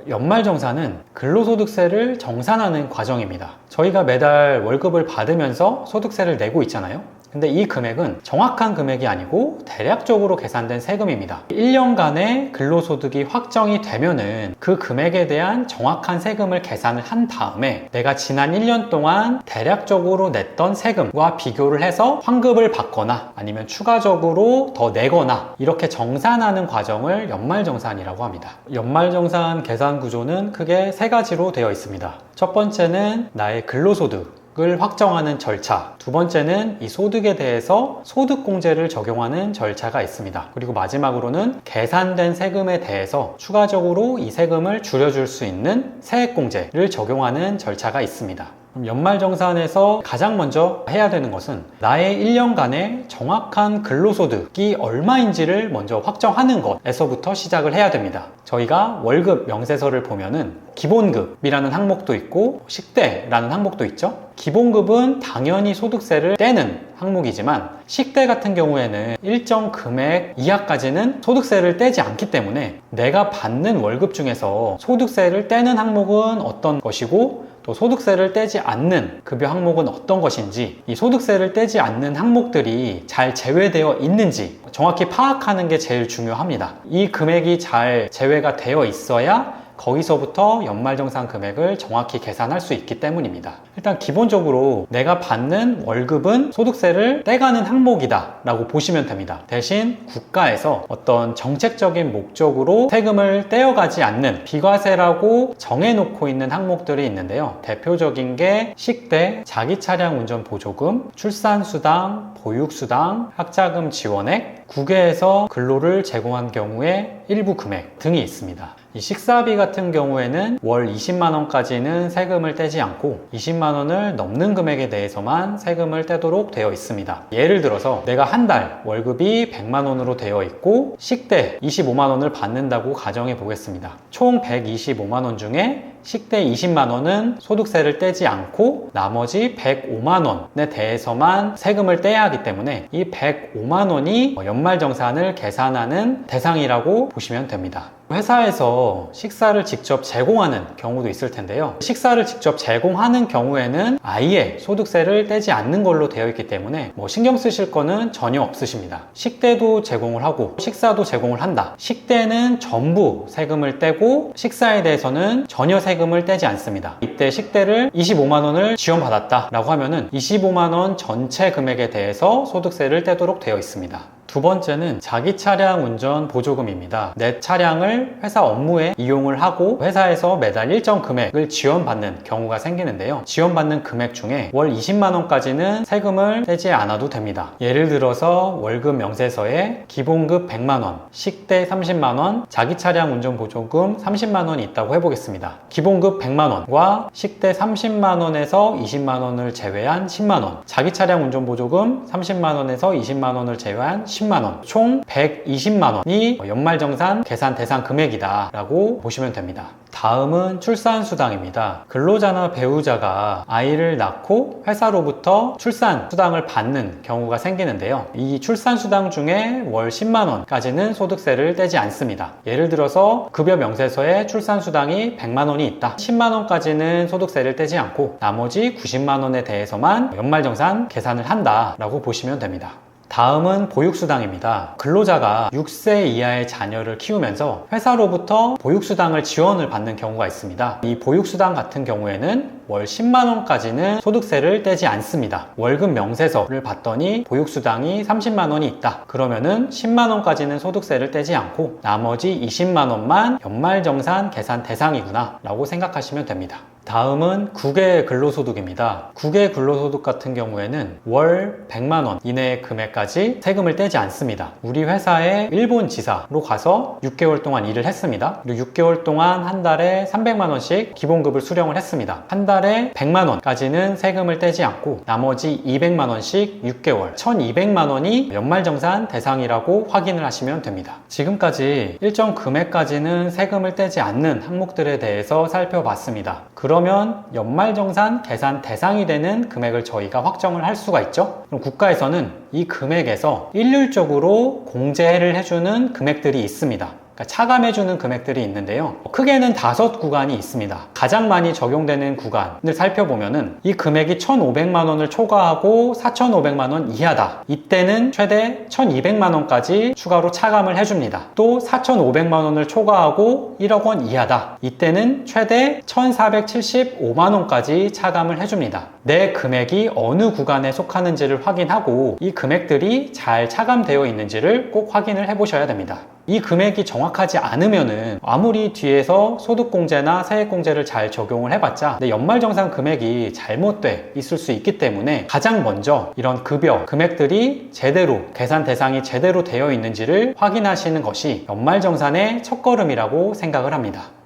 연말정산은 근로소득세를 정산하는 과정입니다. 저희가 매달 월급을 받으면서 소득세를 내고 있잖아요. 근데 이 금액은 정확한 금액이 아니고 대략적으로 계산된 세금입니다. 1년간의 근로소득이 확정이 되면은 그 금액에 대한 정확한 세금을 계산을 한 다음에 내가 지난 1년 동안 대략적으로 냈던 세금과 비교를 해서 환급을 받거나 아니면 추가적으로 더 내거나 이렇게 정산하는 과정을 연말정산이라고 합니다. 연말정산 계산 구조는 크게 세 가지로 되어 있습니다. 첫 번째는 나의 근로소득 을 확정하는 절차, 두 번째는 이 소득에 대해서 소득공제를 적용하는 절차가 있습니다. 그리고 마지막으로는 계산된 세금에 대해서 추가적으로 이 세금을 줄여줄 수 있는 세액공제를 적용하는 절차가 있습니다. 그럼 연말정산에서 가장 먼저 해야 되는 것은 나의 1년간의 정확한 근로소득이 얼마인지를 먼저 확정하는 것에서부터 시작을 해야 됩니다. 저희가 월급 명세서를 보면은 기본급이라는 항목도 있고 식대라는 항목도 있죠. 기본급은 당연히 소득세를 떼는 항목이지만 식대 같은 경우에는 일정 금액 이하까지는 소득세를 떼지 않기 때문에 내가 받는 월급 중에서 소득세를 떼는 항목은 어떤 것이고 또 소득세를 떼지 않는 급여 항목은 어떤 것인지, 이 소득세를 떼지 않는 항목들이 잘 제외되어 있는지 정확히 파악하는 게 제일 중요합니다. 이 금액이 잘 제외가 되어 있어야 거기서부터 연말정산 금액을 정확히 계산할 수 있기 때문입니다. 일단 기본적으로 내가 받는 월급은 소득세를 떼가는 항목이다 라고 보시면 됩니다. 대신 국가에서 어떤 정책적인 목적으로 세금을 떼어가지 않는 비과세라고 정해놓고 있는 항목들이 있는데요. 대표적인 게 식대, 자기차량운전보조금, 출산수당, 보육수당, 학자금 지원액, 국외에서 근로를 제공한 경우에 일부 금액 등이 있습니다. 이 식사비 같은 경우에는 월 20만원까지는 세금을 떼지 않고 20만원을 넘는 금액에 대해서만 세금을 떼도록 되어 있습니다. 예를 들어서 내가 한 달 월급이 100만원으로 되어 있고 식대 25만원을 받는다고 가정해 보겠습니다. 총 125만원 중에 식대 20만원은 소득세를 떼지 않고 나머지 105만원에 대해서만 세금을 떼야 하기 때문에 이 105만원이 연말정산을 계산하는 대상이라고 보시면 됩니다. 회사에서 식사를 직접 제공하는 경우도 있을 텐데요. 식사를 직접 제공하는 경우에는 아예 소득세를 떼지 않는 걸로 되어 있기 때문에 신경 쓰실 거는 전혀 없으십니다. 식대도 제공을 하고 식사도 제공을 한다. 식대는 전부 세금을 떼고 식사에 대해서는 전혀 세금을 떼지 않습니다. 이때 식대를 25만원을 지원받았다 라고 하면은 25만원 전체 금액에 대해서 소득세를 떼도록 되어 있습니다. 두 번째는 자기 차량 운전 보조금입니다. 내 차량을 회사 업무에 이용을 하고 회사에서 매달 일정 금액을 지원받는 경우가 생기는데요. 지원받는 금액 중에 월 20만원까지는 세금을 떼지 않아도 됩니다. 예를 들어서 월급 명세서에 기본급 100만원, 식대 30만원, 자기 차량 운전 보조금 30만원이 있다고 해보겠습니다. 기본급 100만원과 식대 30만원에서 20만원을 제외한 10만원, 자기 차량 운전 보조금 30만원에서 20만원을 제외한 10만원, 총 120만원이 연말정산 계산 대상 금액이다 라고 보시면 됩니다. 다음은 출산수당입니다. 근로자나 배우자가 아이를 낳고 회사로부터 출산수당을 받는 경우가 생기는데요. 이 출산수당 중에 월 10만원까지는 소득세를 떼지 않습니다. 예를 들어서 급여 명세서에 출산수당이 100만원이 있다. 10만원까지는 소득세를 떼지 않고 나머지 90만원에 대해서만 연말정산 계산을 한다 라고 보시면 됩니다. 다음은 보육수당입니다. 근로자가 6세 이하의 자녀를 키우면서 회사로부터 보육수당을 지원을 받는 경우가 있습니다. 이 보육수당 같은 경우에는 월 10만원까지는 소득세를 떼지 않습니다. 월급 명세서를 봤더니 보육수당이 30만원이 있다. 그러면은 10만원까지는 소득세를 떼지 않고 나머지 20만원만 연말정산 계산 대상이구나 라고 생각하시면 됩니다. 다음은 국외 근로소득입니다. 국외 근로소득 같은 경우에는 월 100만원 이내의 금액까지 세금을 떼지 않습니다. 우리 회사에 일본 지사로 가서 6개월 동안 일을 했습니다. 그리고 6개월 동안 한 달에 300만원씩 기본급을 수령을 했습니다. 한 달에 100만원까지는 세금을 떼지 않고 나머지 200만원씩 6개월 1200만원이 연말정산 대상이라고 확인을 하시면 됩니다. 지금까지 일정 금액까지는 세금을 떼지 않는 항목들에 대해서 살펴봤습니다. 그러면 연말정산 계산 대상이 되는 금액을 저희가 확정을 할 수가 있죠. 그럼 국가에서는 이 금액에서 일률적으로 공제를 해주는 금액들이 있습니다. 그러니까 차감해주는 금액들이 있는데요. 크게는 5구간이 있습니다. 가장 많이 적용되는 구간을 살펴보면은 이 금액이 1,500만 원을 초과하고 4,500만 원 이하다. 이때는 최대 1,200만 원까지 추가로 차감을 해줍니다. 또 4,500만 원을 초과하고 1억 원 이하다. 이때는 최대 1,475만 원까지 차감을 해줍니다. 내 금액이 어느 구간에 속하는지를 확인하고 이 금액들이 잘 차감되어 있는지를 꼭 확인을 해보셔야 됩니다. 이 금액이 정확하지 않으면은 아무리 뒤에서 소득공제나 세액공제를 잘 적용을 해봤자 내 연말정산 금액이 잘못돼 있을 수 있기 때문에 가장 먼저 이런 급여, 금액들이 제대로 계산 대상이 제대로 되어 있는지를 확인하시는 것이 연말정산의 첫걸음이라고 생각을 합니다.